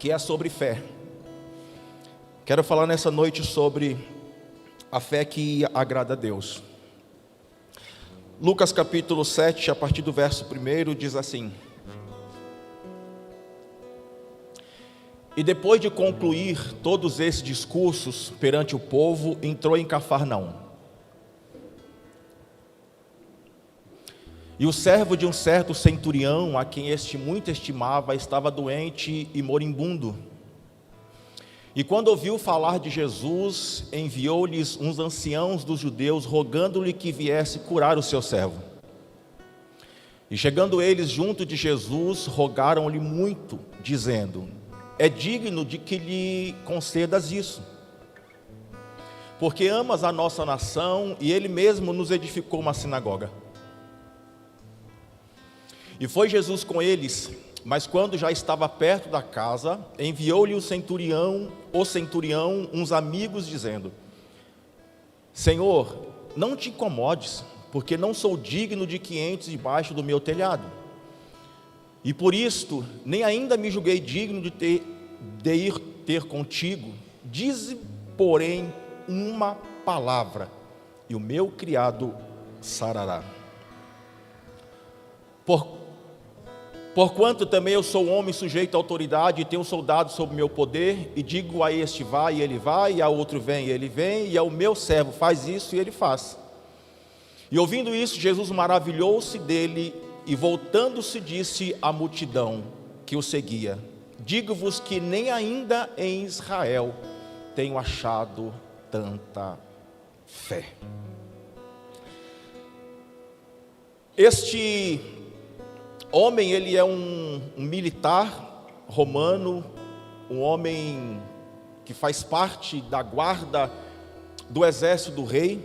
que é sobre fé. Quero falar nessa noite sobre a fé que agrada a Deus. Lucas capítulo 7, a partir do verso 1, diz assim: E depois de concluir todos esses discursos perante o povo, entrou em Cafarnaum. E o servo de um certo centurião, a quem este muito estimava, estava doente e moribundo. E quando ouviu falar de Jesus, enviou-lhes uns anciãos dos judeus, rogando-lhe que viesse curar o seu servo. E chegando eles junto de Jesus, rogaram-lhe muito, dizendo: É digno de que lhe concedas isso, porque amas a nossa nação, e ele mesmo nos edificou uma sinagoga. E foi Jesus com eles, mas quando já estava perto da casa, enviou-lhe o centurião, uns amigos, dizendo: Senhor, não te incomodes, porque não sou digno de que entres debaixo do meu telhado. E por isto, nem ainda me julguei digno de ir ter contigo. Dize, porém, uma palavra, e o meu criado sarará. Porquanto também eu sou homem sujeito à autoridade, e tenho soldados sob meu poder, e digo a este vai, e ele vai, e a outro vem, e ele vem, e ao meu servo faz isso, e ele faz. E ouvindo isso, Jesus maravilhou-se dele, e voltando-se disse à multidão que o seguia: Digo-vos que nem ainda em Israel tenho achado tanta fé. Este homem, ele é um militar romano, um homem que faz parte da guarda do exército do rei.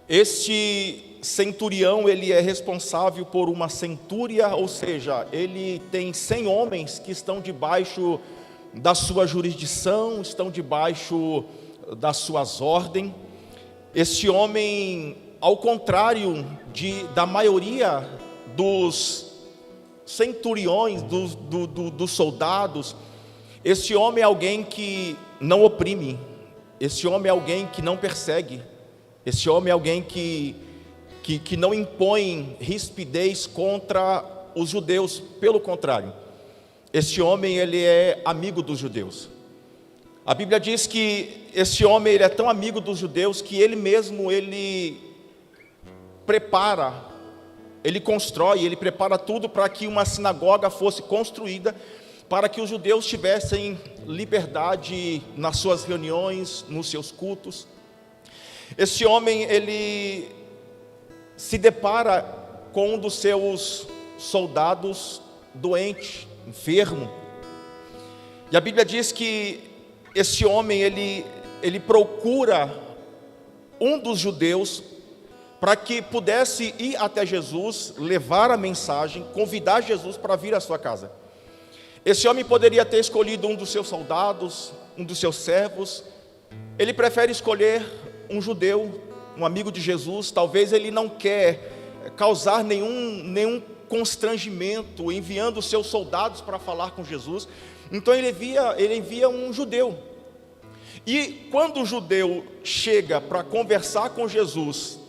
Este centurião, ele é responsável por uma centúria, ou seja, ele tem 100 homens que estão debaixo da sua jurisdição, estão debaixo das suas ordens. Este homem, ao contrário da maioria dos centuriões, dos soldados, este homem é alguém que não oprime, este homem é alguém que não persegue, este homem é alguém que não impõe rispidez contra os judeus. Pelo contrário, este homem, ele é amigo dos judeus. A Bíblia diz que este homem, ele é tão amigo dos judeus que ele mesmo, ele prepara, ele constrói, ele prepara tudo para que uma sinagoga fosse construída, para que os judeus tivessem liberdade nas suas reuniões, nos seus cultos. Este homem, ele se depara com um dos seus soldados doente, enfermo. E a Bíblia diz que este homem, ele procura um dos judeus para que pudesse ir até Jesus, levar a mensagem, convidar Jesus para vir à sua casa. Esse homem poderia ter escolhido um dos seus soldados, um dos seus servos. Ele prefere escolher um judeu, um amigo de Jesus. Talvez ele não quer causar nenhum constrangimento enviando os seus soldados para falar com Jesus. Então ele envia um judeu. E quando o judeu chega para conversar com Jesus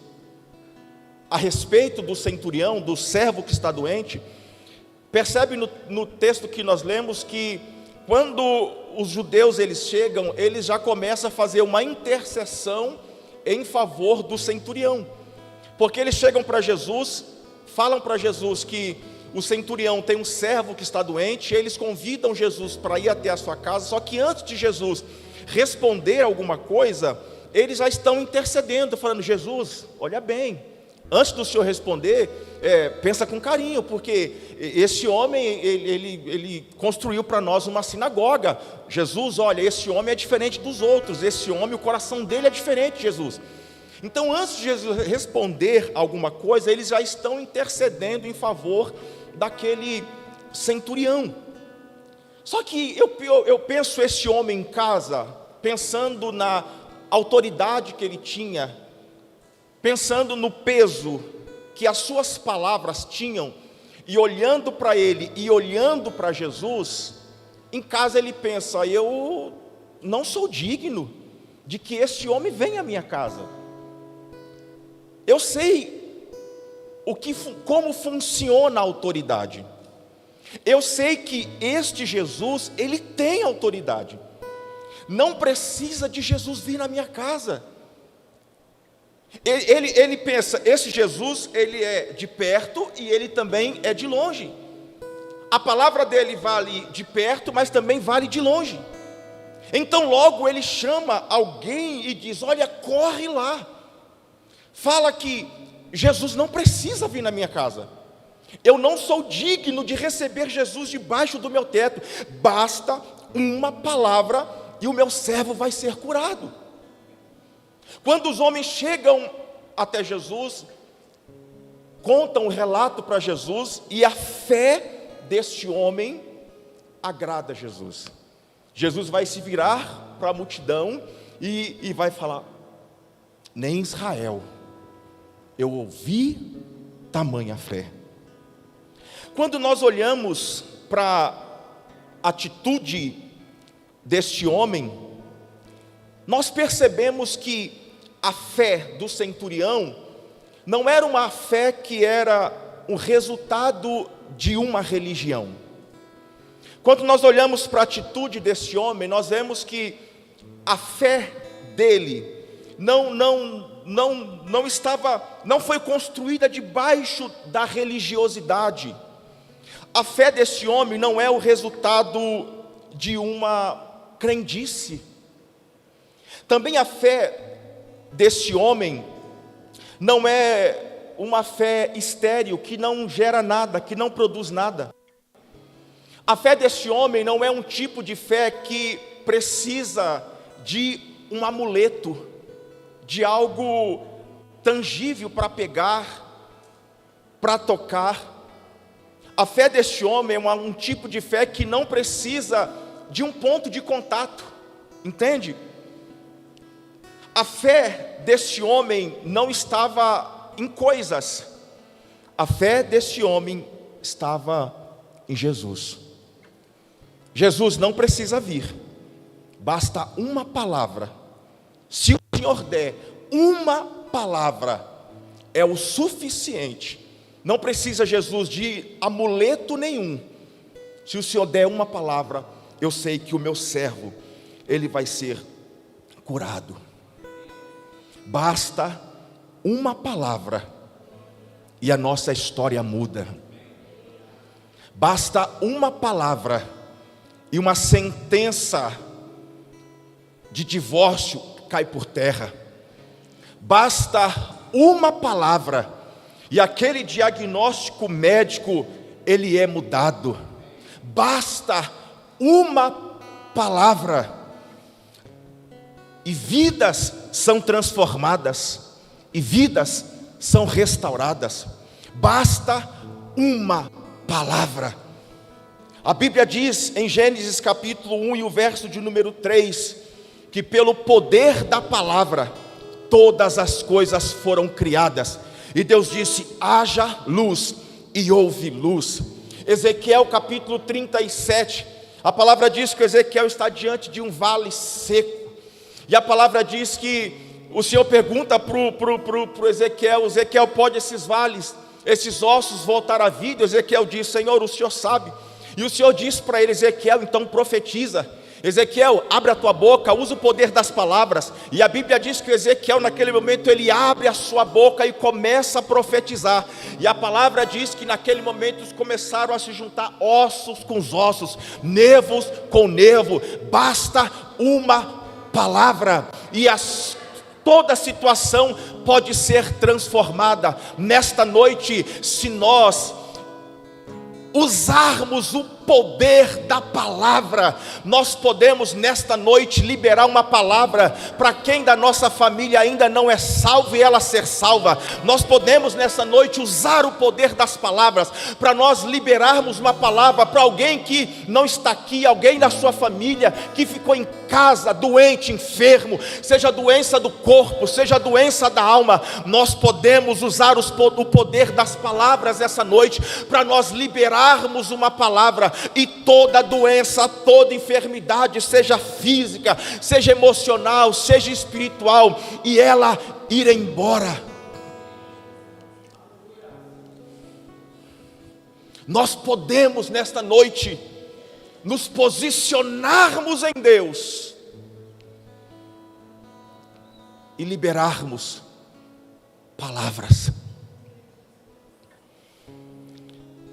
a respeito do centurião, do servo que está doente, percebe no texto que nós lemos que quando os judeus eles chegam, eles já começam a fazer uma intercessão em favor do centurião, porque eles chegam para Jesus, falam para Jesus que o centurião tem um servo que está doente, e eles convidam Jesus para ir até a sua casa. Só que antes de Jesus responder alguma coisa, eles já estão intercedendo, falando: Jesus, olha bem, antes do Senhor responder, pensa com carinho, porque esse homem, ele construiu para nós uma sinagoga. Jesus, olha, esse homem é diferente dos outros, esse homem, o coração dele é diferente, Jesus. Então, antes de Jesus responder alguma coisa, eles já estão intercedendo em favor daquele centurião. Só que eu penso esse homem em casa, pensando na autoridade que ele tinha, pensando no peso que as suas palavras tinham, e olhando para ele e olhando para Jesus, Em casa ele pensa: eu não sou digno de que este homem venha à minha casa. Eu sei como funciona a autoridade. Eu sei que este Jesus, ele tem autoridade. Não precisa de Jesus vir na minha casa. Ele pensa: esse Jesus, ele é de perto e ele também é de longe. A palavra dele vale de perto, mas também vale de longe. Então logo ele chama alguém e diz: olha, corre lá, fala que Jesus não precisa vir na minha casa. Eu não sou digno de receber Jesus debaixo do meu teto. Basta uma palavra e o meu servo vai ser curado. Quando os homens chegam até Jesus, contam o relato para Jesus, e a fé deste homem agrada a Jesus. Jesus vai se virar para a multidão e vai falar: nem em Israel eu ouvi tamanha fé. Quando nós olhamos para a atitude deste homem, nós percebemos que a fé do centurião não era uma fé que era o resultado de uma religião. Quando nós olhamos para a atitude desse homem, nós vemos que a fé dele não foi construída debaixo da religiosidade. A fé desse homem não é o resultado de uma crendice. Também a fé desse homem não é uma fé estéril, que não gera nada, que não produz nada. A fé desse homem não é um tipo de fé que precisa de um amuleto, de algo tangível para pegar, para tocar. A fé deste homem é um tipo de fé que não precisa de um ponto de contato, entende? A fé deste homem não estava em coisas, a fé deste homem estava em Jesus. Jesus não precisa vir, basta uma palavra. Se o Senhor der uma palavra, é o suficiente. Não precisa Jesus de amuleto nenhum. Se o Senhor der uma palavra, eu sei que o meu servo, ele vai ser curado. Basta uma palavra e a nossa história muda. Basta uma palavra e uma sentença de divórcio cai por terra. Basta uma palavra e aquele diagnóstico médico, ele é mudado. Basta uma palavra e vidas são transformadas, e vidas são restauradas. Basta uma palavra. A Bíblia diz em Gênesis capítulo 1 e o verso de número 3, que pelo poder da palavra, todas as coisas foram criadas. E Deus disse: haja luz, e houve luz. Ezequiel capítulo 37, a palavra diz que Ezequiel está diante de um vale seco. E a palavra diz que o Senhor pergunta para o Ezequiel: Ezequiel, pode esses vales, esses ossos voltar à vida? Ezequiel diz: Senhor, o Senhor sabe. E o Senhor diz para ele: Ezequiel, então profetiza. Ezequiel, abre a tua boca, usa o poder das palavras. E a Bíblia diz que Ezequiel naquele momento ele abre a sua boca e começa a profetizar. E a palavra diz que naquele momento começaram a se juntar ossos com os ossos, nervos com nervo. Basta uma palavra e toda a situação pode ser transformada. Nesta noite, se nós usarmos o poder da palavra, nós podemos nesta noite liberar uma palavra para quem da nossa família ainda não é salvo e ela ser salva. Nós podemos nessa noite usar o poder das palavras para nós liberarmos uma palavra para alguém que não está aqui, alguém da sua família que ficou em casa doente, enfermo, seja doença do corpo, seja doença da alma. Nós podemos usar o poder das palavras essa noite para nós liberarmos uma palavra e toda doença, toda enfermidade, seja física, seja emocional, seja espiritual, e ela ir embora. Nós podemos nesta noite nos posicionarmos em Deus e liberarmos palavras.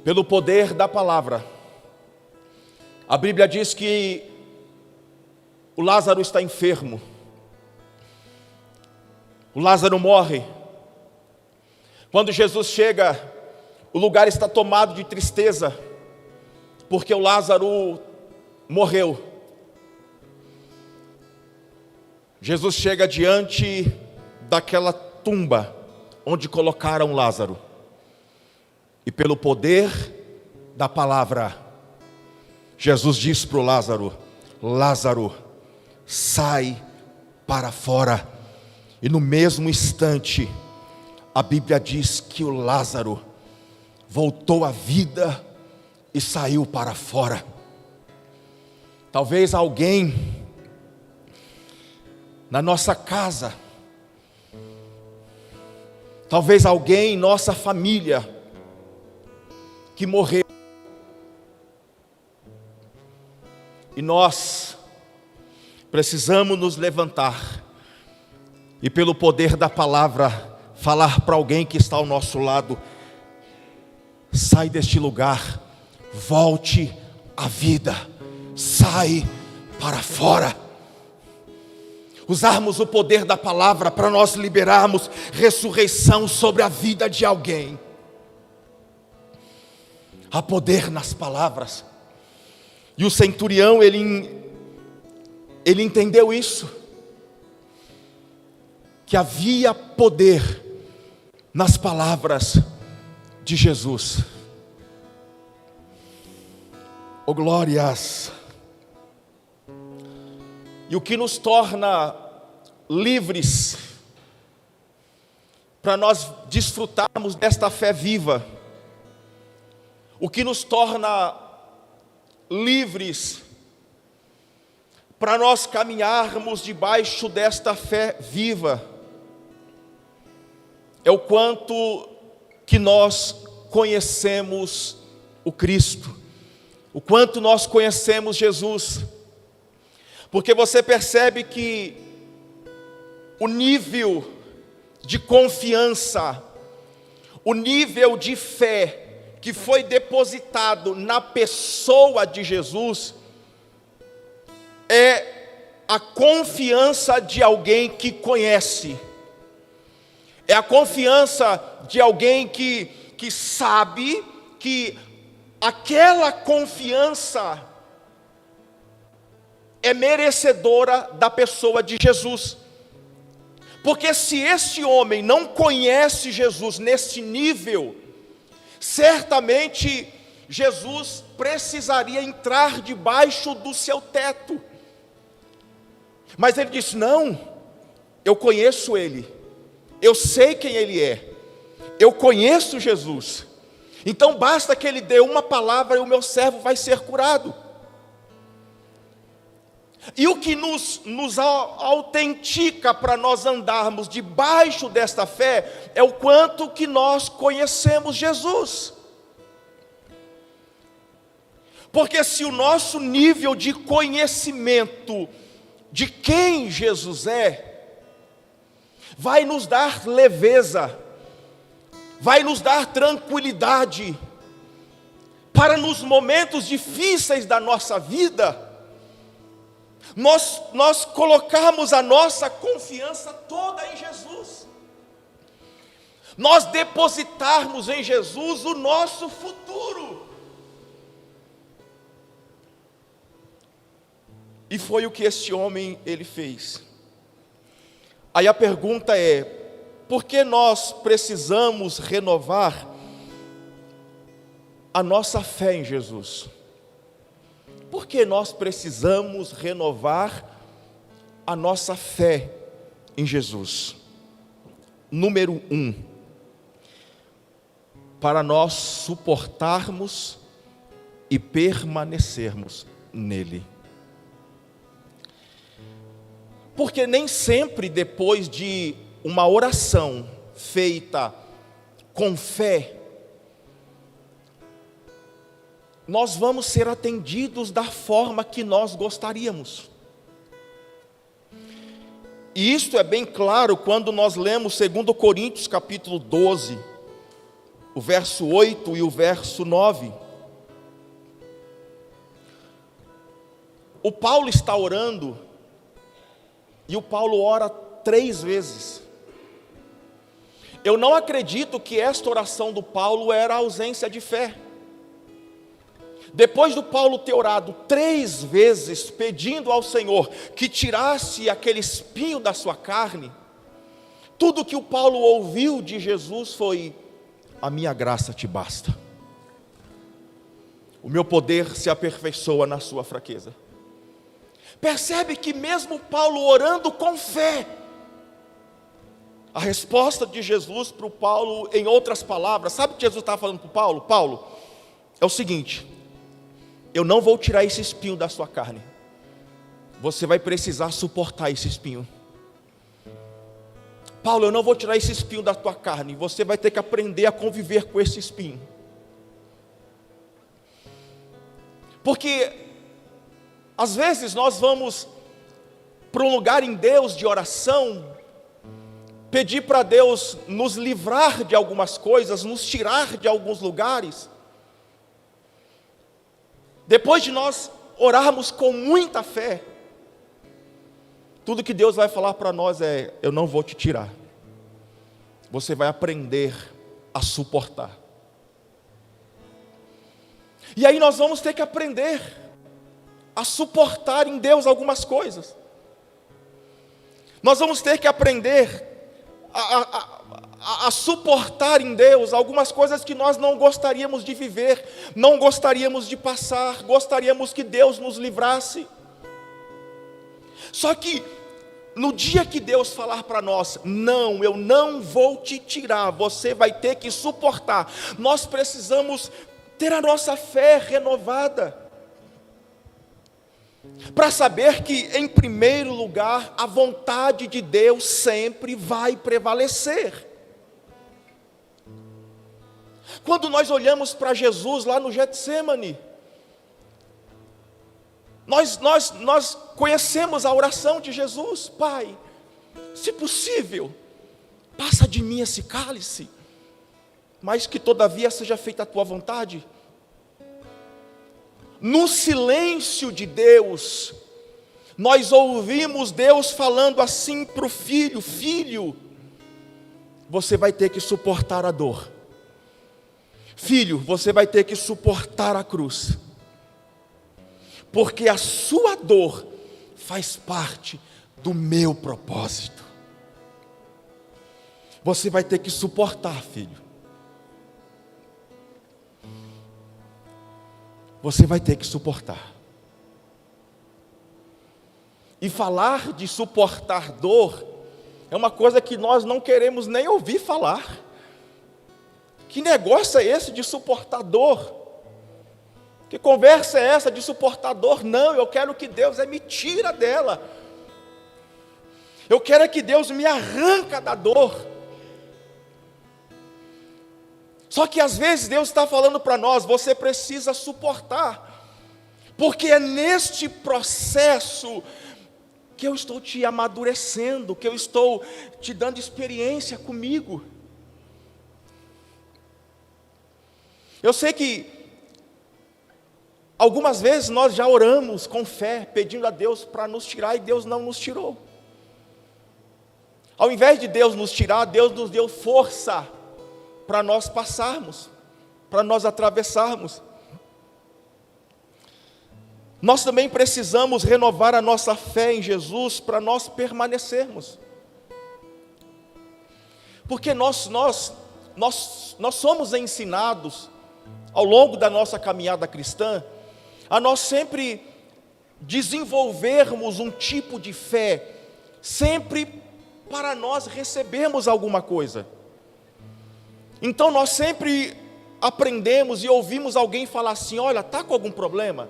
Pelo poder da palavra, a Bíblia diz que o Lázaro está enfermo. O Lázaro morre. Quando Jesus chega, o lugar está tomado de tristeza, porque o Lázaro morreu. Jesus chega diante daquela tumba onde colocaram Lázaro, e pelo poder da palavra, Jesus diz para o Lázaro: Lázaro, sai para fora. E no mesmo instante, a Bíblia diz que o Lázaro voltou à vida e saiu para fora. Talvez alguém na nossa casa, talvez alguém em nossa família que morreu, e nós precisamos nos levantar e pelo poder da palavra falar para alguém que está ao nosso lado: sai deste lugar, volte à vida, sai para fora. Usarmos o poder da palavra para nós liberarmos ressurreição sobre a vida de alguém. Há poder nas palavras. E o centurião, ele entendeu isso, que havia poder nas palavras de Jesus. Oh glórias! E o que nos torna livres para nós desfrutarmos desta fé viva, o que nos torna livres para nós caminharmos debaixo desta fé viva, é o quanto que nós conhecemos o Cristo, o quanto nós conhecemos Jesus. Porque você percebe que o nível de confiança, o nível de fé que foi depositado na pessoa de Jesus, é a confiança de alguém que conhece, é a confiança de alguém que sabe que aquela confiança é merecedora da pessoa de Jesus. Porque se esse homem não conhece Jesus nesse nível, certamente Jesus precisaria entrar debaixo do seu teto. Mas ele disse: não, eu conheço ele, eu sei quem ele é, eu conheço Jesus, então basta que ele dê uma palavra e o meu servo vai ser curado. E o que nos autentica para nós andarmos debaixo desta fé é o quanto que nós conhecemos Jesus. Porque se o nosso nível de conhecimento de quem Jesus é, vai nos dar leveza, vai nos dar tranquilidade, para nos momentos difíceis da nossa vida, nós colocarmos a nossa confiança toda em Jesus, nós depositarmos em Jesus o nosso futuro. E foi o que este homem ele fez. Aí a pergunta é: por que nós precisamos renovar a nossa fé em Jesus? Por que nós precisamos renovar a nossa fé em Jesus? Número 1, para nós suportarmos e permanecermos nele. Porque nem sempre depois de uma oração feita com fé, nós vamos ser atendidos da forma que nós gostaríamos. E isso é bem claro quando nós lemos 2 Coríntios capítulo 12, o verso 8 e o verso 9. O Paulo está orando, e o Paulo ora 3 vezes. Eu não acredito que esta oração do Paulo era ausência de fé. Depois do Paulo ter orado 3 vezes, pedindo ao Senhor que tirasse aquele espinho da sua carne, tudo que o Paulo ouviu de Jesus foi: a minha graça te basta. O meu poder se aperfeiçoa na sua fraqueza. Percebe que mesmo Paulo orando com fé, a resposta de Jesus para o Paulo, em outras palavras, sabe o que Jesus estava falando para o Paulo? Paulo, é o seguinte: eu não vou tirar esse espinho da sua carne. Você vai precisar suportar esse espinho. Paulo, eu não vou tirar esse espinho da tua carne. Você vai ter que aprender a conviver com esse espinho. Porque às vezes nós vamos para um lugar em Deus de oração, pedir para Deus nos livrar de algumas coisas, nos tirar de alguns lugares. Depois de nós orarmos com muita fé, tudo que Deus vai falar para nós é: eu não vou te tirar. Você vai aprender a suportar. E aí nós vamos ter que aprender a suportar em Deus algumas coisas. Nós vamos ter que aprender a suportar em Deus algumas coisas que nós não gostaríamos de viver, não gostaríamos de passar, gostaríamos que Deus nos livrasse. Só que no dia que Deus falar para nós: não, eu não vou te tirar, você vai ter que suportar, nós precisamos ter a nossa fé renovada, para saber que, em primeiro lugar, a vontade de Deus sempre vai prevalecer. Quando nós olhamos para Jesus lá no Getsêmani, nós conhecemos a oração de Jesus: Pai, se possível, passa de mim esse cálice, mas que todavia seja feita a tua vontade. No silêncio de Deus, nós ouvimos Deus falando assim para o filho: filho, você vai ter que suportar a dor. Filho, você vai ter que suportar a cruz, porque a sua dor faz parte do meu propósito. Você vai ter que suportar, filho. Você vai ter que suportar. E falar de suportar dor é uma coisa que nós não queremos nem ouvir falar. Que negócio é esse de suportar dor? Que conversa é essa de suportar dor? Não, eu quero que Deus me tira dela. Eu quero que Deus me arranca da dor. Só que às vezes Deus está falando para nós: você precisa suportar, porque é neste processo que eu estou te amadurecendo, que eu estou te dando experiência comigo. Eu sei que algumas vezes nós já oramos com fé, pedindo a Deus para nos tirar, e Deus não nos tirou. Ao invés de Deus nos tirar, Deus nos deu força para nós passarmos, para nós atravessarmos. Nós também precisamos renovar a nossa fé em Jesus para nós permanecermos. Porque nós somos ensinados, ao longo da nossa caminhada cristã, a nós sempre desenvolvermos um tipo de fé, sempre para nós recebermos alguma coisa. Então nós sempre aprendemos e ouvimos alguém falar assim: olha, está com algum problema?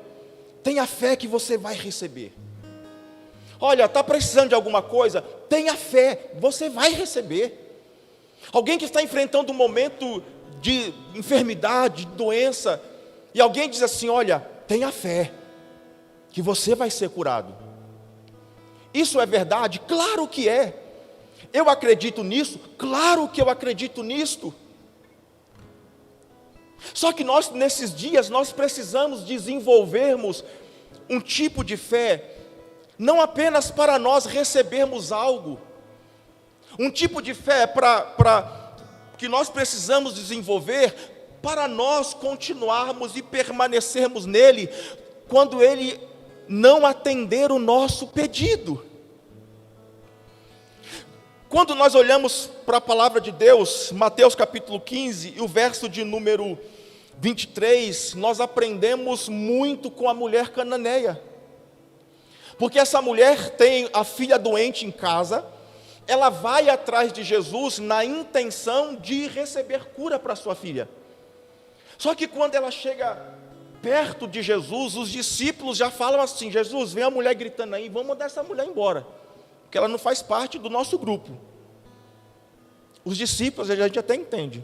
Tenha fé que você vai receber. Olha, está precisando de alguma coisa? Tenha fé, você vai receber. Alguém que está enfrentando um momento de enfermidade, de doença, e alguém diz assim: olha, tenha fé, que você vai ser curado. Isso é verdade? Claro que é. Eu acredito nisso? Claro que eu acredito nisto. Só que nós, nesses dias, nós precisamos desenvolvermos um tipo de fé, não apenas para nós recebermos algo, um tipo de fé que nós precisamos desenvolver para nós continuarmos e permanecermos nele, quando ele não atender o nosso pedido. Quando nós olhamos para a palavra de Deus, Mateus capítulo 15, e o verso de número 23, nós aprendemos muito com a mulher cananeia. Porque essa mulher tem a filha doente em casa, ela vai atrás de Jesus na intenção de receber cura para sua filha. Só que quando ela chega perto de Jesus, os discípulos já falam assim: Jesus, vem a mulher gritando aí, vamos mandar essa mulher embora, porque ela não faz parte do nosso grupo. Os discípulos, a gente até entende.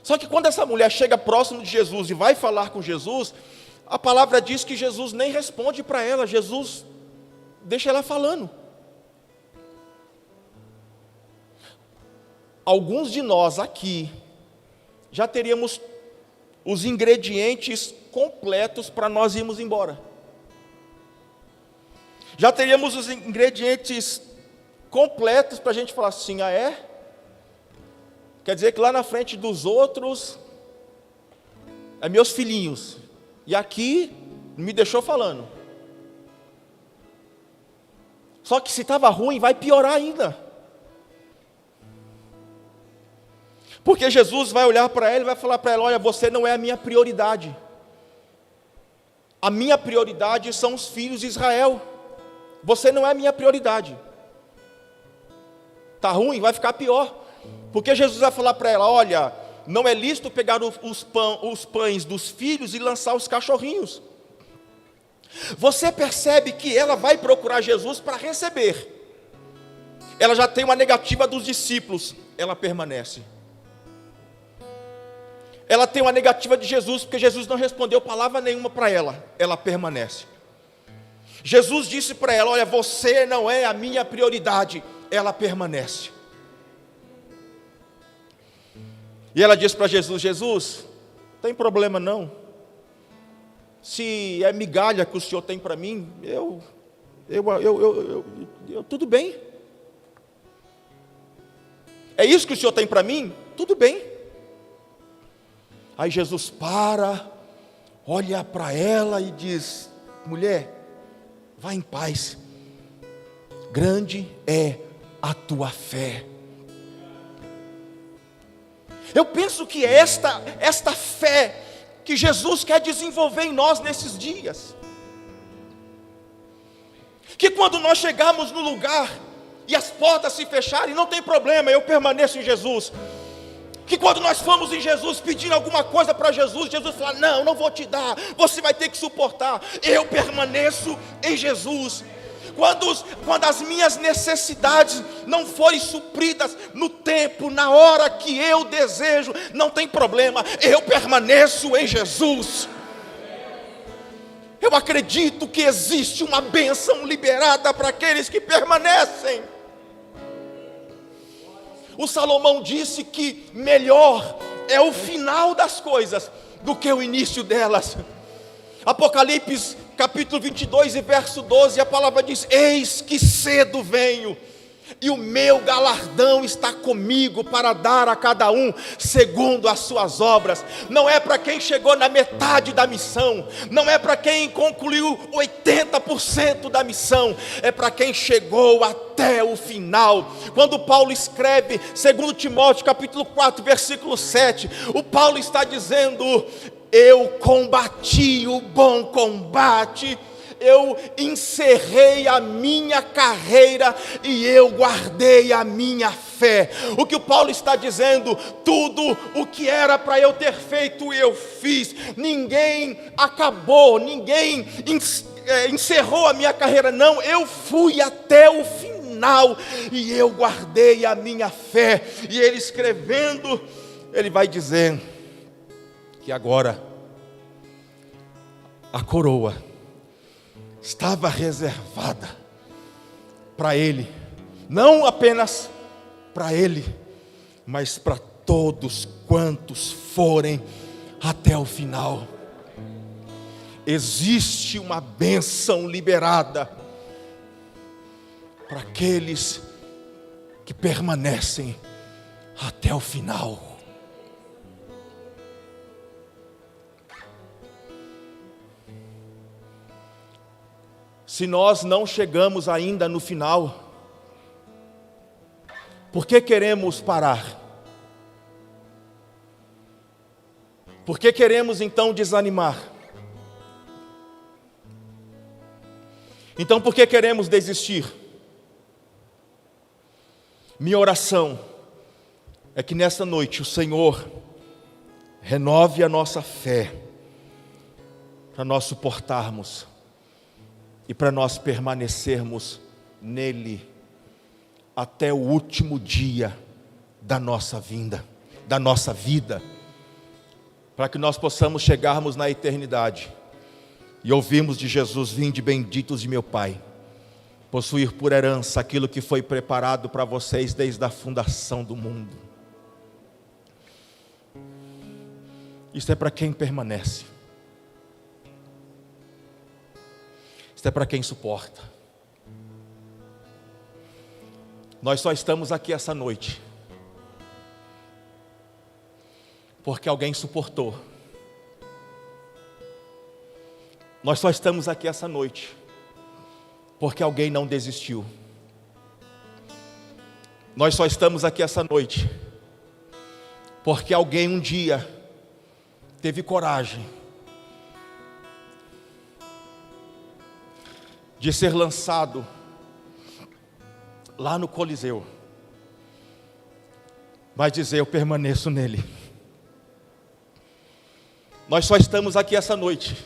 Só que quando essa mulher chega próximo de Jesus e vai falar com Jesus, a palavra diz que Jesus nem responde para ela, Jesus deixa ela falando. Alguns de nós aqui já teríamos os ingredientes completos para nós irmos embora. Já teríamos os ingredientes completos para a gente falar assim: ah, é? Quer dizer que lá na frente dos outros é meus filhinhos, e aqui me deixou falando. Só que se estava ruim, vai piorar ainda. Porque Jesus vai olhar para ela e vai falar para ela: olha, você não é a minha prioridade. A minha prioridade são os filhos de Israel. Você não é a minha prioridade. Está ruim? Vai ficar pior. Porque Jesus vai falar para ela: olha, não é lícito pegar os pães dos filhos e lançar os cachorrinhos. Você percebe que ela vai procurar Jesus para receber. Ela já tem uma negativa dos discípulos, ela permanece. Ela tem uma negativa de Jesus, porque Jesus não respondeu palavra nenhuma para ela, ela permanece. Jesus disse para ela: olha, você não é a minha prioridade, ela permanece. E ela diz para Jesus: Jesus, não tem problema não, se é migalha que o Senhor tem para mim, tudo bem. É isso que o Senhor tem para mim? Tudo bem. Aí Jesus olha para ela e diz: mulher, vá em paz, grande é a tua fé. Eu penso que é esta fé que Jesus quer desenvolver em nós nesses dias. Que quando nós chegarmos no lugar e as portas se fecharem, não tem problema, eu permaneço em Jesus. Que quando nós formos em Jesus pedindo alguma coisa para Jesus, Jesus fala: não vou te dar, você vai ter que suportar. Eu permaneço em Jesus. Quando as minhas necessidades não forem supridas no tempo, na hora que eu desejo, não tem problema, eu permaneço em Jesus. Eu acredito que existe uma bênção liberada para aqueles que permanecem. O Salomão disse que melhor é o final das coisas do que o início delas. Apocalipse capítulo 22 e verso 12, a palavra diz: eis que cedo venho, e o meu galardão está comigo para dar a cada um segundo as suas obras. Não é para quem chegou na metade da missão, não é para quem concluiu 80% da missão, é para quem chegou até o final. Quando Paulo escreve 2 Timóteo capítulo 4 versículo 7, o Paulo está dizendo: eu combati o bom combate, eu encerrei a minha carreira e eu guardei a minha fé. O que o Paulo está dizendo, tudo o que era para eu ter feito, eu fiz. Ninguém acabou, ninguém encerrou a minha carreira, não, eu fui até o final e eu guardei a minha fé. E ele escrevendo, ele vai dizer que agora a coroa estava reservada para ele, não apenas para ele, mas para todos quantos forem até o final. Existe uma bênção liberada para aqueles que permanecem até o final. Se nós não chegamos ainda no final, por que queremos parar? Por que queremos então desanimar? Então por que queremos desistir? Minha oração é que nesta noite o Senhor renove a nossa fé, para nós suportarmos e para nós permanecermos nele até o último dia da nossa vida, para que nós possamos chegarmos na eternidade e ouvirmos de Jesus: vinde benditos de meu Pai, possuir por herança aquilo que foi preparado para vocês desde a fundação do mundo. Isso é para quem permanece. Isso é para quem suporta. Nós só estamos aqui essa noite porque alguém suportou. Nós só estamos aqui essa noite porque alguém não desistiu. Nós só estamos aqui essa noite porque alguém um dia teve coragem de ser lançado lá no Coliseu, mas dizer: eu permaneço nele. Nós só estamos aqui essa noite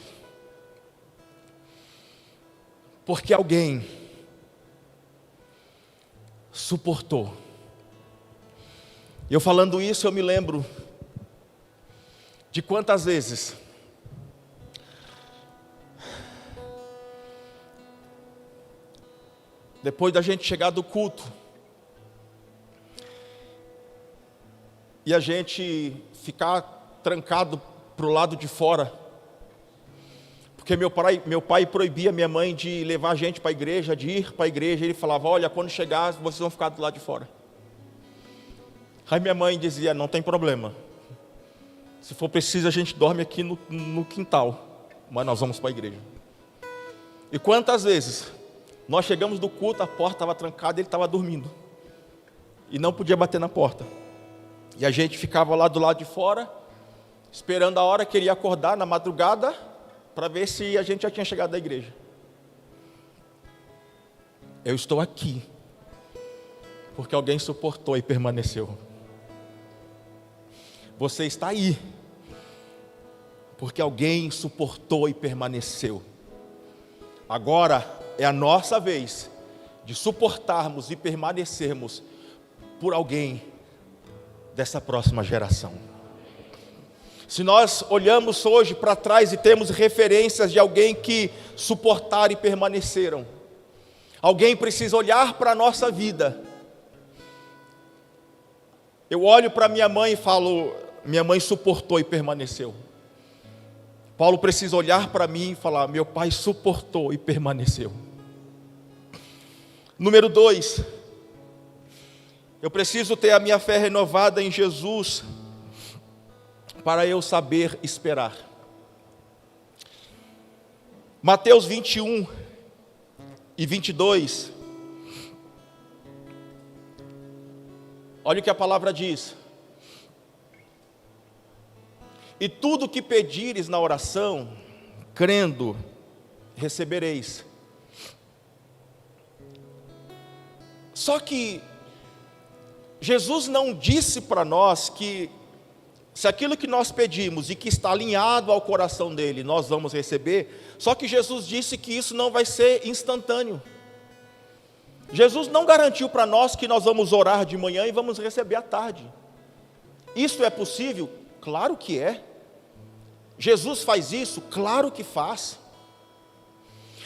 porque alguém suportou. Eu falando isso, eu me lembro de quantas vezes depois da gente chegar do culto e a gente ficar trancado para o lado de fora, porque meu pai proibia minha mãe de levar a gente para a igreja, de ir para a igreja. Ele falava: olha, quando chegar vocês vão ficar do lado de fora. Aí minha mãe dizia: não tem problema, se for preciso a gente dorme aqui no quintal, mas nós vamos para a igreja. E quantas vezes nós chegamos do culto, a porta estava trancada, ele estava dormindo e não podia bater na porta, e a gente ficava lá do lado de fora, esperando a hora que ele ia acordar na madrugada, para ver se a gente já tinha chegado da igreja. Eu estou aqui porque alguém suportou e permaneceu. Você está aí porque alguém suportou e permaneceu. Agora é a nossa vez de suportarmos e permanecermos por alguém dessa próxima geração. Se nós olhamos hoje para trás e temos referências de alguém que suportaram e permaneceram, alguém precisa olhar para a nossa vida. Eu olho para minha mãe e falo: minha mãe suportou e permaneceu. Paulo precisa olhar para mim e falar: meu pai suportou e permaneceu. Número 2, eu preciso ter a minha fé renovada em Jesus para eu saber esperar. Mateus 21 e 22. Olha o que a palavra diz: e tudo que pedires na oração, crendo, recebereis. Só que Jesus não disse para nós que se aquilo que nós pedimos e que está alinhado ao coração dele, nós vamos receber. Só que Jesus disse que isso não vai ser instantâneo. Jesus não garantiu para nós que nós vamos orar de manhã e vamos receber à tarde. Isso é possível? Claro que é. Jesus faz isso? Claro que faz.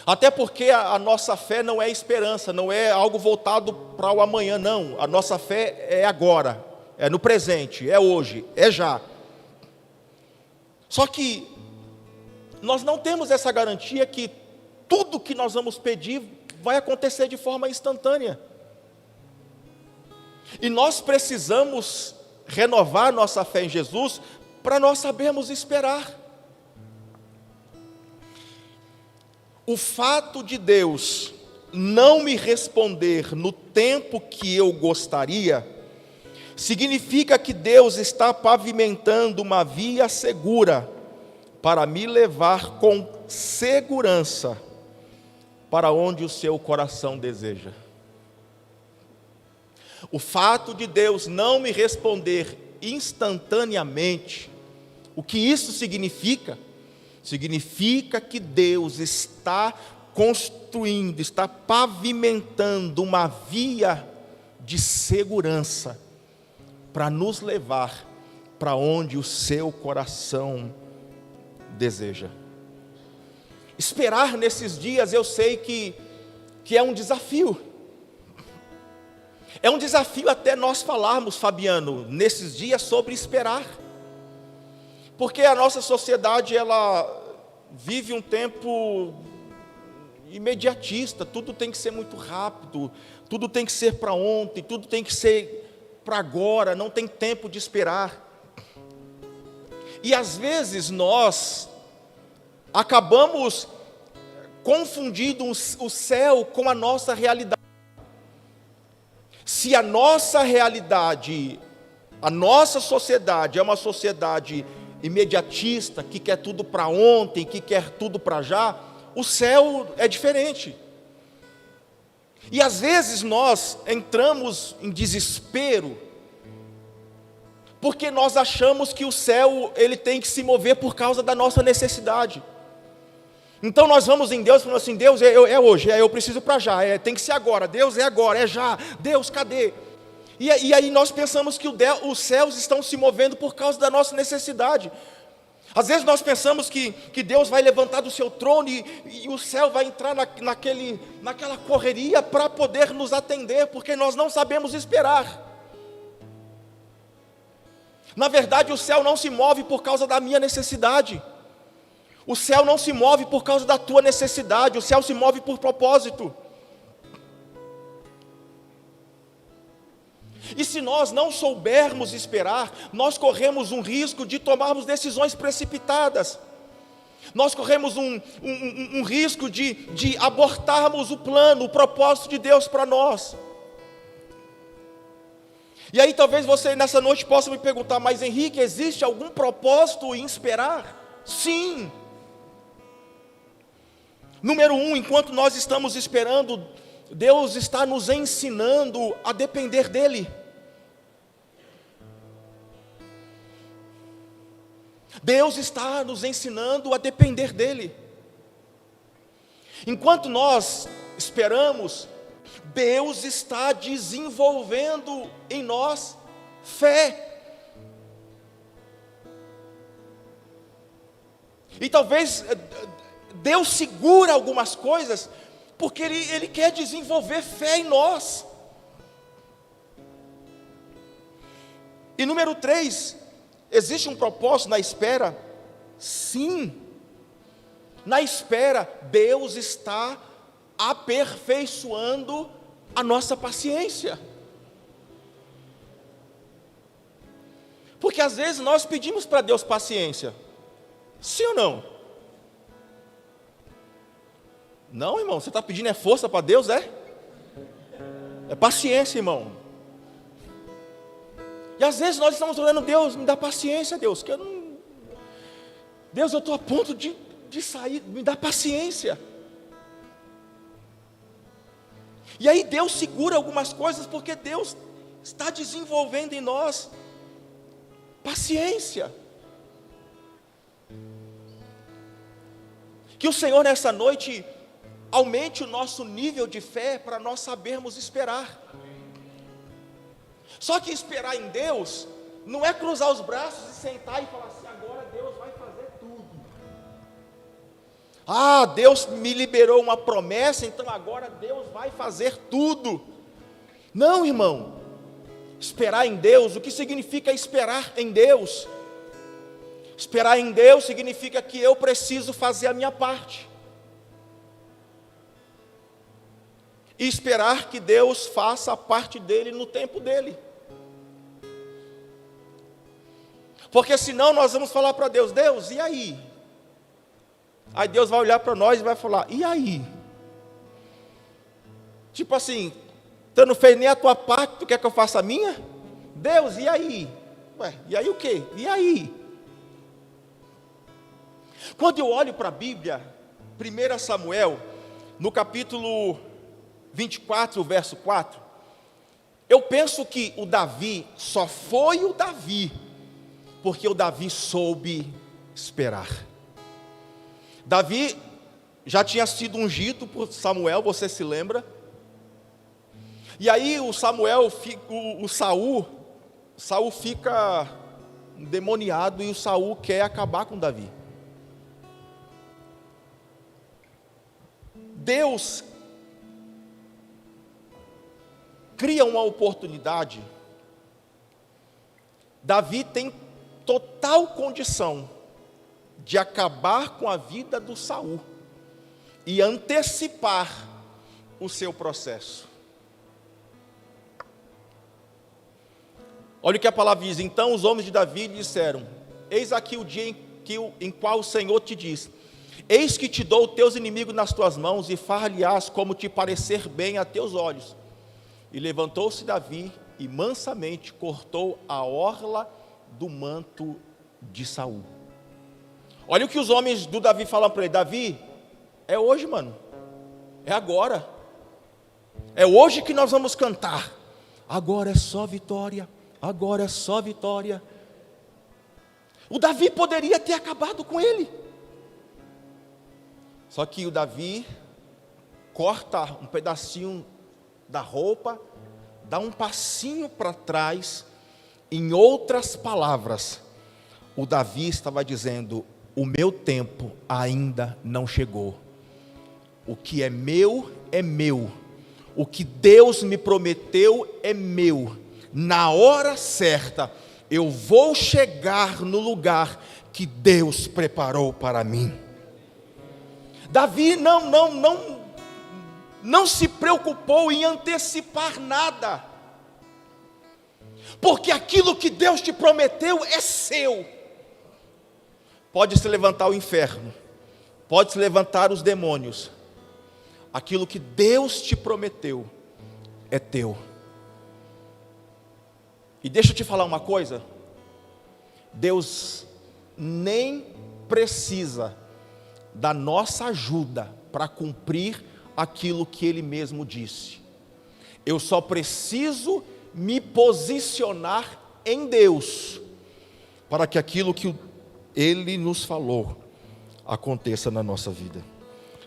Até porque a nossa fé não é esperança, não é algo voltado para o amanhã, não. A nossa fé é agora, é no presente, é hoje, é já. Só que nós não temos essa garantia que tudo que nós vamos pedir vai acontecer de forma instantânea. E nós precisamos renovar nossa fé em Jesus para nós sabermos esperar. O fato de Deus não me responder no tempo que eu gostaria, significa que Deus está pavimentando uma via segura para me levar com segurança para onde o seu coração deseja. O fato de Deus não me responder instantaneamente, o que isso significa? Significa que Deus está construindo, está pavimentando uma via de segurança para nos levar para onde o seu coração deseja. Esperar nesses dias, eu sei que é um desafio. É um desafio até nós falarmos, Fabiano, nesses dias sobre esperar. Porque a nossa sociedade, ela vive um tempo imediatista, tudo tem que ser muito rápido, tudo tem que ser para ontem, tudo tem que ser para agora, não tem tempo de esperar. E às vezes nós acabamos confundindo o céu com a nossa realidade. Se a nossa realidade, a nossa sociedade é uma sociedade imediatista, que quer tudo para ontem, que quer tudo para já, o céu é diferente. E às vezes nós entramos em desespero, porque nós achamos que o céu ele tem que se mover por causa da nossa necessidade. Então nós vamos em Deus falando assim: Deus, é hoje, eu preciso para já, tem que ser agora, Deus, é agora, é já, Deus, cadê? E aí nós pensamos que os céus estão se movendo por causa da nossa necessidade. Às vezes nós pensamos que Deus vai levantar do seu trono e o céu vai entrar naquela correria para poder nos atender, porque nós não sabemos esperar. Na verdade, o céu não se move por causa da minha necessidade. O céu não se move por causa da tua necessidade, o céu se move por propósito. E se nós não soubermos esperar, nós corremos um risco de tomarmos decisões precipitadas. Nós corremos um risco de abortarmos o plano, o propósito de Deus para nós. E aí talvez você nessa noite possa me perguntar: mas Henrique, existe algum propósito em esperar? Sim. Número 1, enquanto nós estamos esperando, Deus está nos ensinando a depender dEle. Deus está nos ensinando a depender dEle. Enquanto nós esperamos, Deus está desenvolvendo em nós fé. E talvez Deus segura algumas coisas porque Ele quer desenvolver fé em nós. E número 3, existe um propósito na espera? Sim. Na espera, Deus está aperfeiçoando a nossa paciência. Porque às vezes nós pedimos para Deus paciência. Sim ou não? Não, irmão, você está pedindo força para Deus, é? É paciência, irmão. E às vezes nós estamos orando: Deus, me dá paciência, Deus, que eu não... Deus, eu estou a ponto de sair, me dá paciência. E aí Deus segura algumas coisas, porque Deus está desenvolvendo em nós paciência. Que o Senhor nessa noite aumente o nosso nível de fé, para nós sabermos esperar. Só que esperar em Deus não é cruzar os braços e sentar e falar assim: agora Deus vai fazer tudo. Ah, Deus me liberou uma promessa, então agora Deus vai fazer tudo. Não, irmão. Esperar em Deus, o que significa esperar em Deus? Esperar em Deus significa que eu preciso fazer a minha parte. E esperar que Deus faça a parte dele no tempo dele. Porque senão nós vamos falar para Deus: Deus, e aí? Aí Deus vai olhar para nós e vai falar: e aí? Tipo assim, tu não fez nem a tua parte, tu quer que eu faça a minha? Deus, e aí? Ué, e aí o quê? E aí? Quando eu olho para a Bíblia, 1 Samuel, no capítulo 24, verso 4, eu penso que o Davi só foi o Davi, porque o Davi soube esperar. Davi já tinha sido ungido por Samuel, você se lembra? E aí o Samuel, o Saul fica endemoniado e o Saul quer acabar com Davi. Deus cria uma oportunidade. Davi tem total condição de acabar com a vida do Saul e antecipar o seu processo. Olha o que a palavra diz: então os homens de Davi disseram: eis aqui o dia em qual o Senhor te diz: eis que te dou os teus inimigos nas tuas mãos, e far-lhe-ás como te parecer bem a teus olhos. E levantou-se Davi, e mansamente cortou a orla do manto de Saul. Olha o que os homens do Davi falam para ele: Davi, é hoje, mano, é agora, é hoje que nós vamos cantar, agora é só vitória, agora é só vitória. O Davi poderia ter acabado com ele, só que o Davi corta um pedacinho da roupa, dá um passinho para trás. Em outras palavras, o Davi estava dizendo: o meu tempo ainda não chegou. O que é meu, o que Deus me prometeu é meu. Na hora certa, eu vou chegar no lugar que Deus preparou para mim. Davi não se preocupou em antecipar nada, porque aquilo que Deus te prometeu é seu. Pode se levantar o inferno, pode se levantar os demônios, aquilo que Deus te prometeu é teu. E deixa eu te falar uma coisa: Deus nem precisa da nossa ajuda para cumprir aquilo que Ele mesmo disse. Eu só preciso me posicionar em Deus, para que aquilo que Ele nos falou aconteça na nossa vida.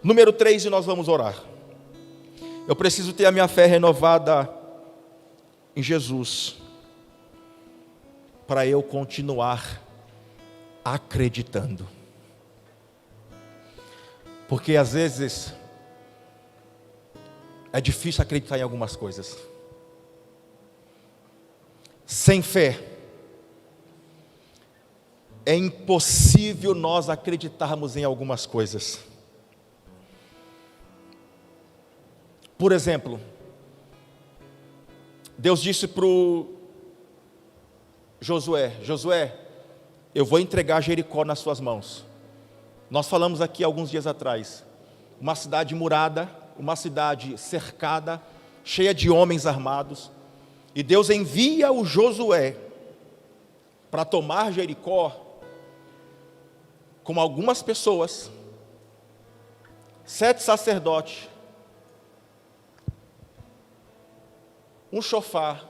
Número 3, e nós vamos orar. Eu preciso ter a minha fé renovada em Jesus, para eu continuar acreditando. Porque às vezes é difícil acreditar em algumas coisas. Sem fé é impossível nós acreditarmos em algumas coisas. Por exemplo, Deus disse para o Josué: Josué, eu vou entregar Jericó nas suas mãos. Nós falamos aqui alguns dias atrás, uma cidade murada, uma cidade cercada, cheia de homens armados, e Deus envia o Josué para tomar Jericó com algumas pessoas, 7 sacerdotes, um chofar,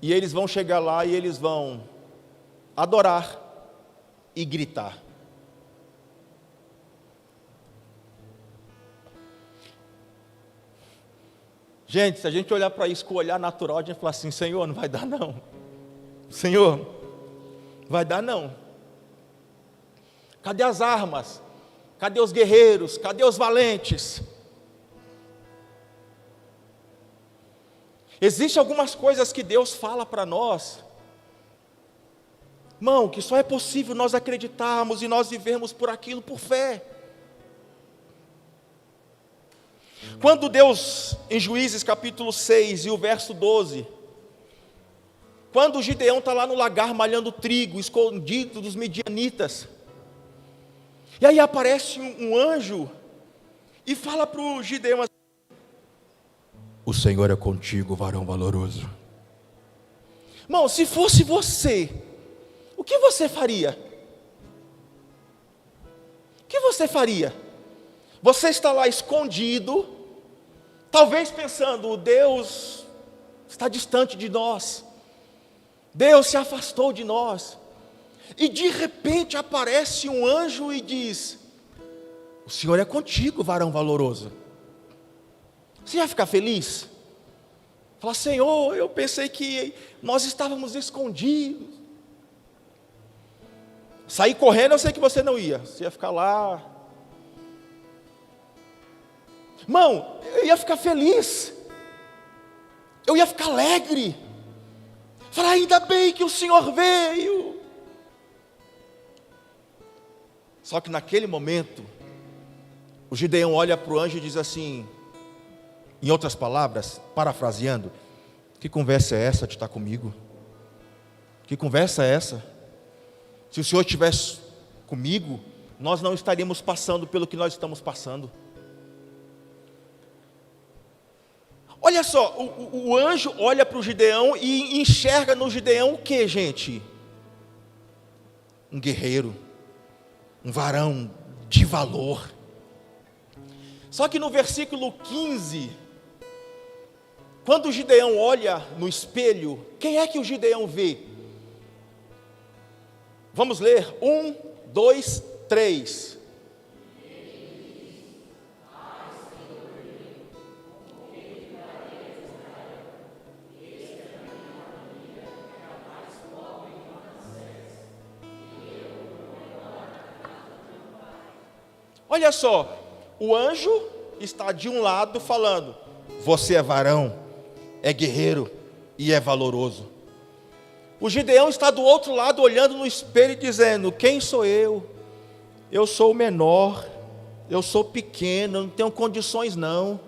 e eles vão chegar lá e eles vão adorar e gritar. Gente, se a gente olhar para isso com o olhar natural, a gente fala assim: Senhor, não vai dar não. Senhor, vai dar não. Cadê as armas? Cadê os guerreiros? Cadê os valentes? Existem algumas coisas que Deus fala para nós, irmão, que só é possível nós acreditarmos e nós vivermos por aquilo por fé. Quando Deus, em Juízes capítulo 6 e o verso 12, quando o Gideão está lá no lagar malhando trigo, escondido dos midianitas, e aí aparece um anjo e fala para o Gideão assim: o Senhor é contigo, varão valoroso. Irmão, se fosse você, o que você faria? O que você faria? Você está lá escondido, talvez pensando: Deus está distante de nós, Deus se afastou de nós, e de repente aparece um anjo e diz: o Senhor é contigo, varão valoroso. Você ia ficar feliz? Falar: Senhor, eu pensei que nós estávamos escondidos. Sair correndo, eu sei que você não ia. Você ia ficar lá. Irmão, eu ia ficar feliz. Eu ia ficar alegre. Falar: ainda bem que o Senhor veio. Só que naquele momento, o Gideão olha para o anjo e diz assim, em outras palavras, parafraseando: que conversa é essa de estar comigo? Que conversa é essa? Se o Senhor estivesse comigo, nós não estaríamos passando pelo que nós estamos passando. Olha só, o anjo olha para o Gideão e enxerga no Gideão o que, gente? Um guerreiro, um varão de valor. Só que no versículo 15, quando o Gideão olha no espelho, quem é que o Gideão vê? Vamos ler, 1, 2, 3. Olha só, o anjo está de um lado falando: você é varão, é guerreiro e é valoroso. O Gideão está do outro lado olhando no espelho e dizendo: quem sou eu? Eu sou o menor, eu sou pequeno, não tenho condições não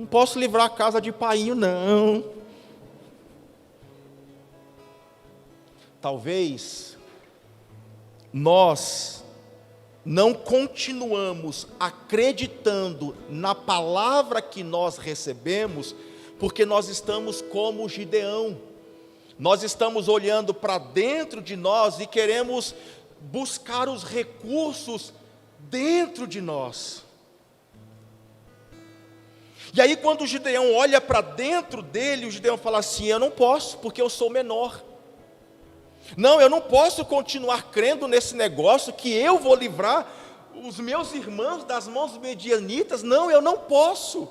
posso livrar a casa de painho não. Talvez nós não continuamos acreditando na palavra que nós recebemos, porque nós estamos como Gideão. Nós estamos olhando para dentro de nós e queremos buscar os recursos dentro de nós. E aí quando o Gideão olha para dentro dele, o Gideão fala assim: eu não posso, porque eu sou menor. Não, eu não posso continuar crendo nesse negócio que eu vou livrar os meus irmãos das mãos medianitas. Não, eu não posso.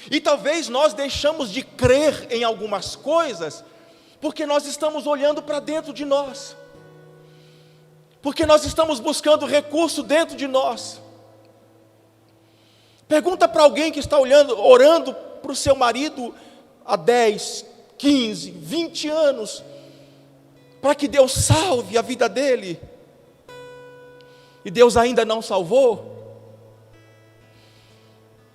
E talvez nós deixamos de crer em algumas coisas, porque nós estamos olhando para dentro de nós, porque nós estamos buscando recurso dentro de nós. Pergunta para alguém que está orando para o seu marido há 10, 15, 20 anos, para que Deus salve a vida dele, e Deus ainda não salvou.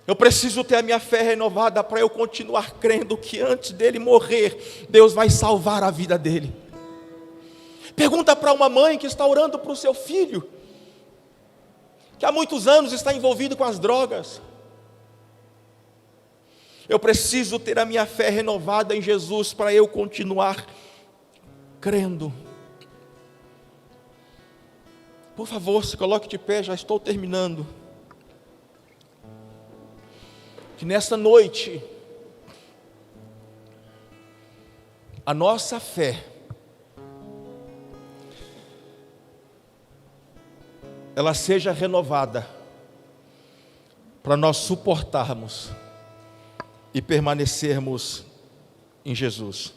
Eu preciso ter a minha fé renovada para eu continuar crendo que antes dele morrer, Deus vai salvar a vida dele. Pergunta para uma mãe que está orando para o seu filho, que há muitos anos está envolvido com as drogas. Eu preciso ter a minha fé renovada em Jesus para eu continuar crendo. Por favor, se coloque de pé, já estou terminando. Que nesta noite a nossa fé, ela seja renovada, para nós suportarmos e permanecermos em Jesus.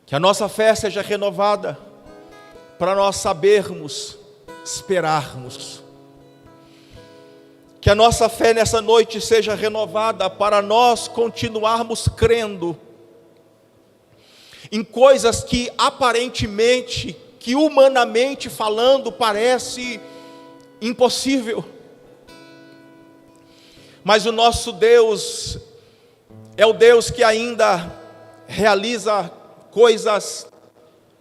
Que a nossa fé seja renovada, para nós sabermos esperarmos. Que a nossa fé nessa noite seja renovada, para nós continuarmos crendo em coisas que aparentemente, que humanamente falando, parece impossível. Mas o nosso Deus é o Deus que ainda realiza coisas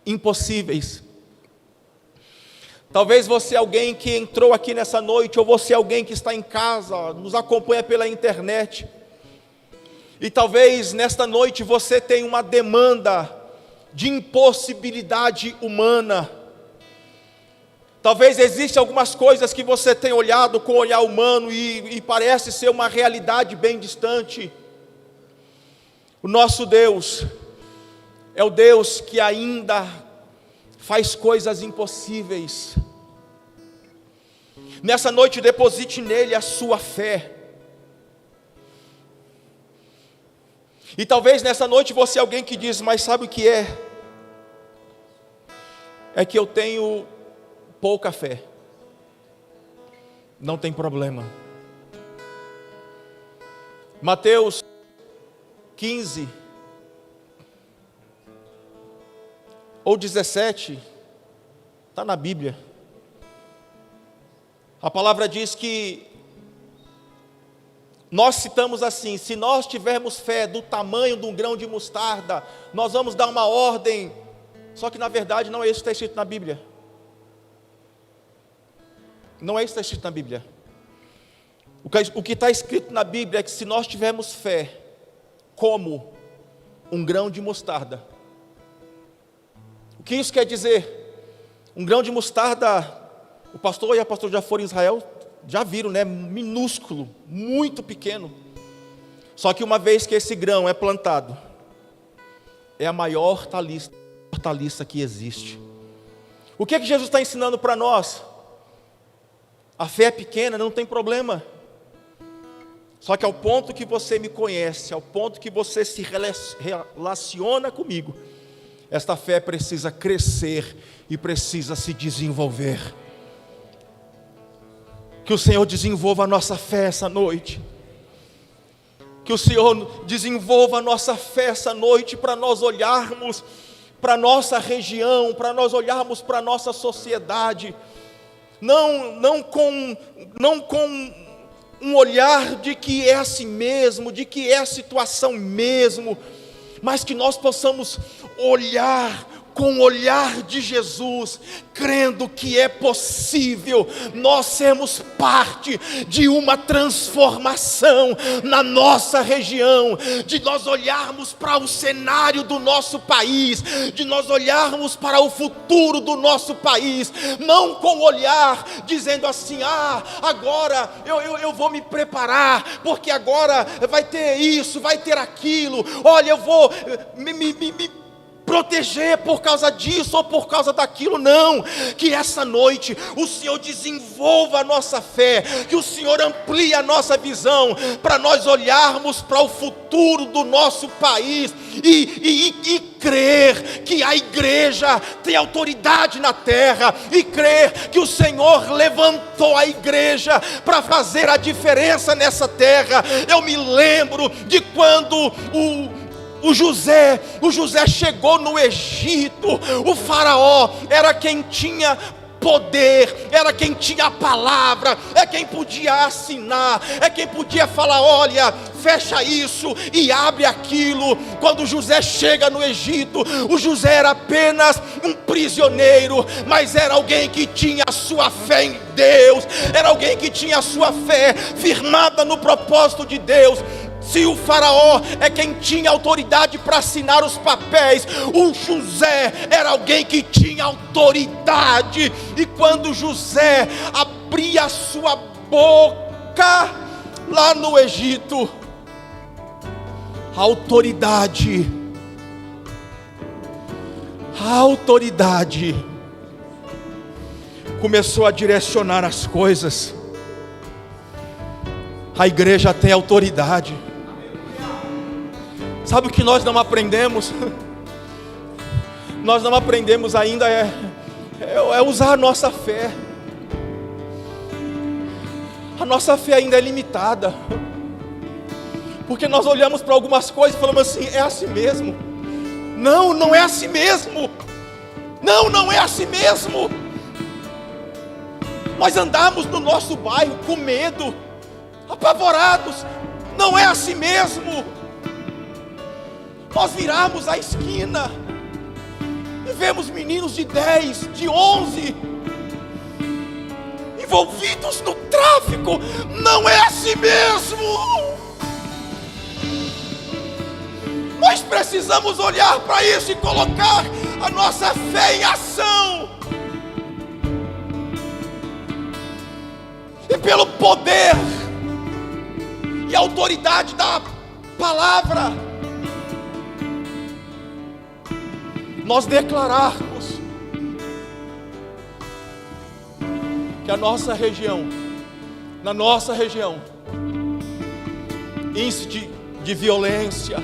impossíveis. Talvez você é alguém que entrou aqui nessa noite, ou você é alguém que está em casa, nos acompanha pela internet, e talvez nesta noite você tenha uma demanda de impossibilidade humana. Talvez existam algumas coisas que você tem olhado com o olhar humano e parece ser uma realidade bem distante. O nosso Deus é o Deus que ainda faz coisas impossíveis. Nessa noite deposite nele a sua fé. E talvez nessa noite você é alguém que diz, mas sabe o que é? É que eu tenho pouca fé. Não tem problema. Mateus 15 ou 17, está na Bíblia. A palavra diz que nós citamos assim: se nós tivermos fé do tamanho de um grão de mostarda, nós vamos dar uma ordem. Só que na verdade não é isso que está escrito na Bíblia. Não é isso que está escrito na Bíblia. O que está escrito na Bíblia é que se nós tivermos fé como um grão de mostarda. O que isso quer dizer? Um grão de mostarda, o pastor e a pastora já foram em Israel, já viram, né? Minúsculo, muito pequeno. Só que uma vez que esse grão é plantado, é a maior hortaliça que existe. O que é que Jesus está ensinando para nós? A fé é pequena, não tem problema. Só que ao ponto que você me conhece, ao ponto que você se relaciona comigo, esta fé precisa crescer e precisa se desenvolver. Que o Senhor desenvolva a nossa fé essa noite. Que o Senhor desenvolva a nossa fé essa noite, para nós olharmos para a nossa região, para nós olharmos para a nossa sociedade, não com um olhar de que é assim mesmo, de que é a situação mesmo, mas que nós possamos olhar com o olhar de Jesus, crendo que é possível nós sermos parte de uma transformação na nossa região, de nós olharmos para o cenário do nosso país, de nós olharmos para o futuro do nosso país, não com o olhar dizendo assim: agora eu vou me preparar, porque agora vai ter isso, vai ter aquilo, olha, eu vou me proteger por causa disso ou por causa daquilo. Não, que essa noite o Senhor desenvolva a nossa fé, que o Senhor amplie a nossa visão, para nós olharmos para o futuro do nosso país e crer que a igreja tem autoridade na terra, e crer que o Senhor levantou a igreja para fazer a diferença nessa terra. Eu me lembro de quando o José chegou no Egito. O faraó era quem tinha poder, era quem tinha a palavra, é quem podia assinar, é quem podia falar: olha, fecha isso e abre aquilo. Quando José chega no Egito, o José era apenas um prisioneiro, mas era alguém que tinha a sua fé em Deus, era alguém que tinha a sua fé firmada no propósito de Deus. Se o faraó é quem tinha autoridade para assinar os papéis, o José era alguém que tinha autoridade. E quando José abria a sua boca lá no Egito, a autoridade a autoridade começou a direcionar as coisas. A igreja tem autoridade. Sabe o que nós não aprendemos? Nós não aprendemos ainda é usar a nossa fé. A nossa fé ainda é limitada, porque nós olhamos para algumas coisas e falamos assim: é assim mesmo? Não, não é assim mesmo. Não, não é assim mesmo. Nós andamos no nosso bairro com medo, apavorados. Não é assim mesmo. Nós viramos a esquina e vemos meninos de 10, de 11 envolvidos no tráfico. Não é assim mesmo. Nós precisamos olhar para isso e colocar a nossa fé em ação. E pelo poder e autoridade da palavra, nós declararmos que a nossa região, na nossa região, índice de violência,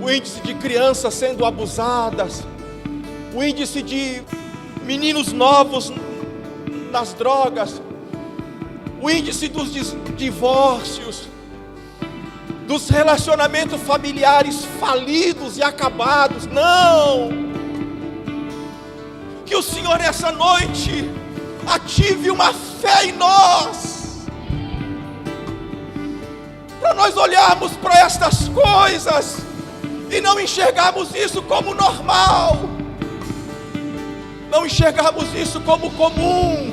o índice de crianças sendo abusadas, o índice de meninos novos nas drogas, o índice dos divórcios, dos relacionamentos familiares falidos e acabados. Não! Que o Senhor nessa noite ative uma fé em nós, para nós olharmos para estas coisas e não enxergarmos isso como normal, não enxergarmos isso como comum.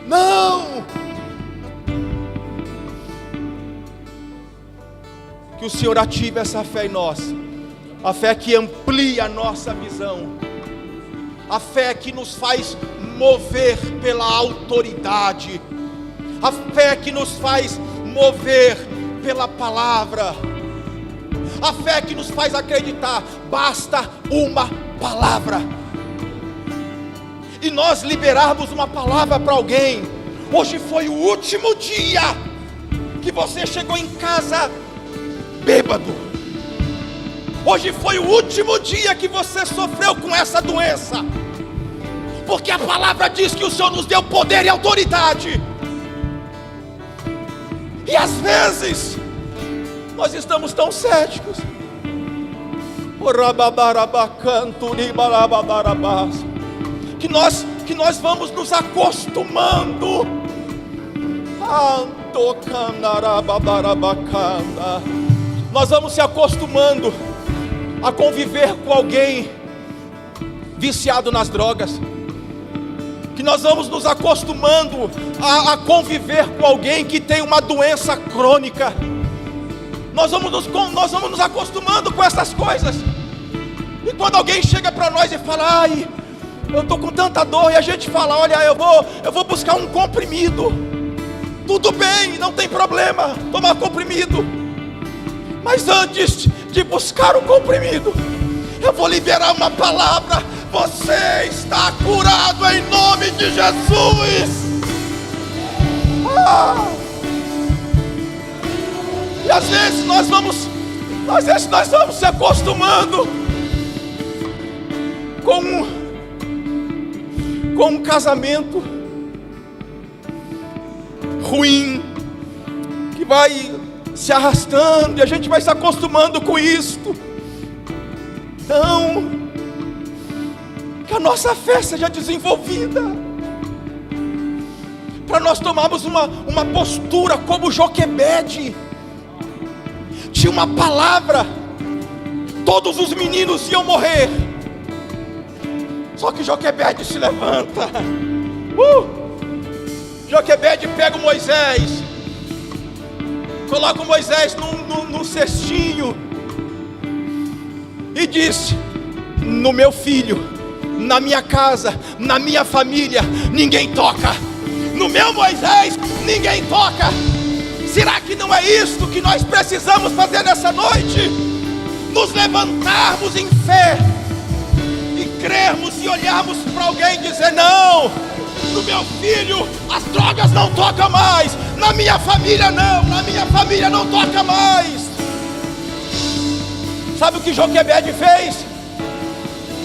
Não! Que o Senhor ative essa fé em nós, a fé que amplia a nossa visão, a fé que nos faz mover pela autoridade, a fé que nos faz mover pela palavra, a fé que nos faz acreditar, basta uma palavra. E nós liberarmos uma palavra para alguém. Hoje foi o último dia que você chegou em casa bêbado. Hoje foi o último dia que você sofreu com essa doença, porque a palavra diz que o Senhor nos deu poder e autoridade. E às vezes nós estamos tão céticos, que nós vamos nos acostumando. Nós vamos se acostumando a conviver com alguém viciado nas drogas, que nós vamos nos acostumando a conviver com alguém que tem uma doença crônica. Nós vamos nos acostumando com essas coisas. E quando alguém chega para nós e fala: ai, eu estou com tanta dor, e a gente fala: olha, eu vou buscar um comprimido. Tudo bem, não tem problema tomar comprimido, mas antes de buscar o comprimido, eu vou liberar uma palavra: você está curado em nome de Jesus. E às vezes nós vamos se acostumando com um casamento ruim, que vai se arrastando, e a gente vai se acostumando com isto. Então, que a nossa fé seja desenvolvida, para nós tomarmos uma postura como Joquebede. Tinha uma palavra, todos os meninos iam morrer, só que Joquebede se levanta. Joquebede pega o Moisés, coloca o Moisés num cestinho e diz: no meu filho, na minha casa, na minha família, ninguém toca. No meu Moisés, ninguém toca. Será que não é isso que nós precisamos fazer nessa noite? nos levantarmos em fé e crermos e olharmos para alguém e dizer: não, no meu filho as drogas não tocam mais, na minha família não toca mais. Sabe o que Joquebede fez?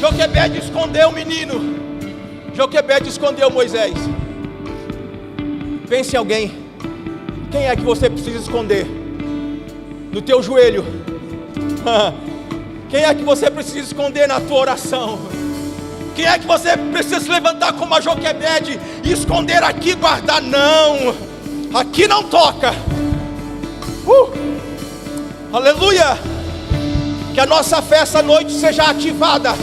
Joquebede escondeu o menino, Joquebede escondeu Moisés. Pense em alguém. Quem é que você precisa esconder? No teu joelho. Quem é que você precisa esconder na tua oração? Quem é que você precisa se levantar como a Joquebede e esconder aqui, guardar? Não, aqui não toca. Aleluia. Que a nossa fé essa noite seja ativada,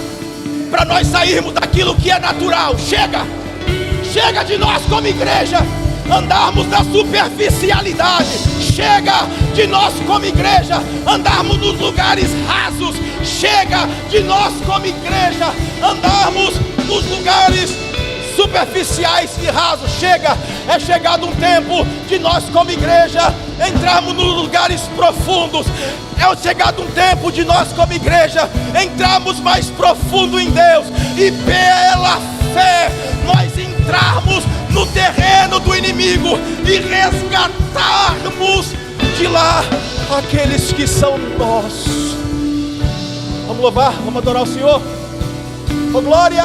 para nós sairmos daquilo que é natural. Chega de nós como igreja andarmos na superficialidade. Chega de nós como igreja andarmos nos lugares rasos. Chega de nós como igreja andarmos nos lugares superficiais e rasos. É chegado um tempo de nós como igreja entrarmos nos lugares profundos. É chegado um tempo de nós como igreja entrarmos mais profundo em Deus e pela fé nós entrarmos no terreno do inimigo e resgatarmos de lá aqueles que são nossos. Vamos louvar, vamos adorar o Senhor. Oh, glória!